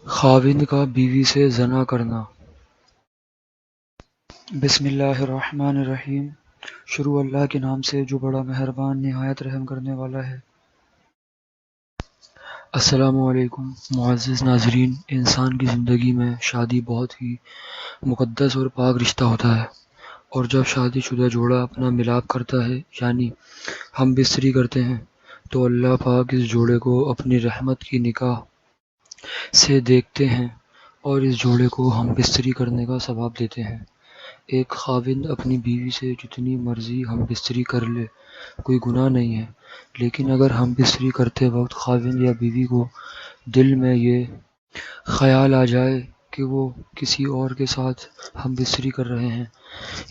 خاوند کا بیوی سے زنا کرنا۔ بسم اللہ الرحمن الرحیم۔ شروع اللہ کے نام سے جو بڑا مہربان نہایت رحم کرنے والا ہے۔ السلام علیکم معزز ناظرین، انسان کی زندگی میں شادی بہت ہی مقدس اور پاک رشتہ ہوتا ہے، اور جب شادی شدہ جوڑا اپنا ملاپ کرتا ہے یعنی ہم بستری کرتے ہیں تو اللہ پاک اس جوڑے کو اپنی رحمت کی نگاہ سے دیکھتے ہیں اور اس جوڑے کو ہم بستری کرنے کا ثواب دیتے ہیں۔ ایک خاوند اپنی بیوی سے جتنی مرضی ہم بستری کر لے کوئی گناہ نہیں ہے، لیکن اگر ہم بستری کرتے وقت خاوند یا بیوی کو دل میں یہ خیال آ جائے کہ وہ کسی اور کے ساتھ ہم بستری کر رہے ہیں،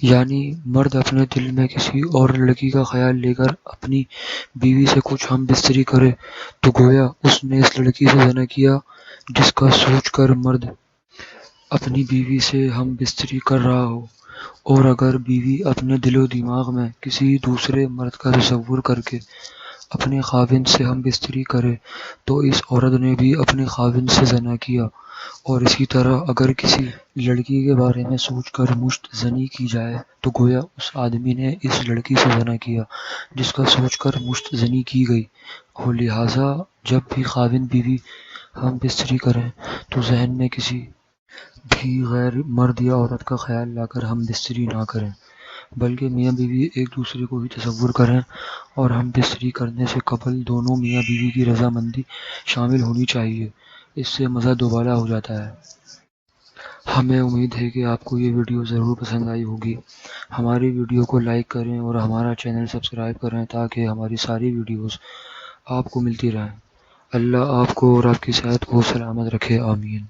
یعنی مرد اپنے دل میں کسی اور لڑکی کا خیال لے کر اپنی بیوی سے کچھ ہم بستری کرے تو گویا اس نے اس لڑکی سے زنا کیا جس کا سوچ کر مرد اپنی بیوی سے ہم بستری کر رہا ہو۔ اور اگر بیوی اپنے دل و دماغ میں کسی دوسرے مرد کا تصور کر کے اپنے خاوند سے ہم بستری کرے تو اس عورت نے بھی اپنے خاوند سے زنا کیا۔ اور اسی طرح اگر کسی لڑکی کے بارے میں سوچ کر مشت زنی کی جائے تو گویا اس آدمی نے اس لڑکی سے زنا کیا جس کا سوچ کر مشت زنی کی گئی۔ اور لہٰذا جب بھی خاوند بیوی ہم بستری کریں تو ذہن میں کسی بھی غیر مرد یا عورت کا خیال لا کر ہم بستری نہ کریں، بلکہ میاں بیوی ایک دوسرے کو ہی تصور کریں، اور ہم بستری کرنے سے قبل دونوں میاں بیوی کی رضامندی شامل ہونی چاہیے۔ اس سے مزہ دوبالا ہو جاتا ہے۔ ہمیں امید ہے کہ آپ کو یہ ویڈیو ضرور پسند آئی ہوگی۔ ہماری ویڈیو کو لائک کریں اور ہمارا چینل سبسکرائب کریں تاکہ ہماری ساری ویڈیوز آپ کو ملتی رہیں۔ اللہ آپ کو اور آپ کی صحت کو سلامت رکھے، آمین۔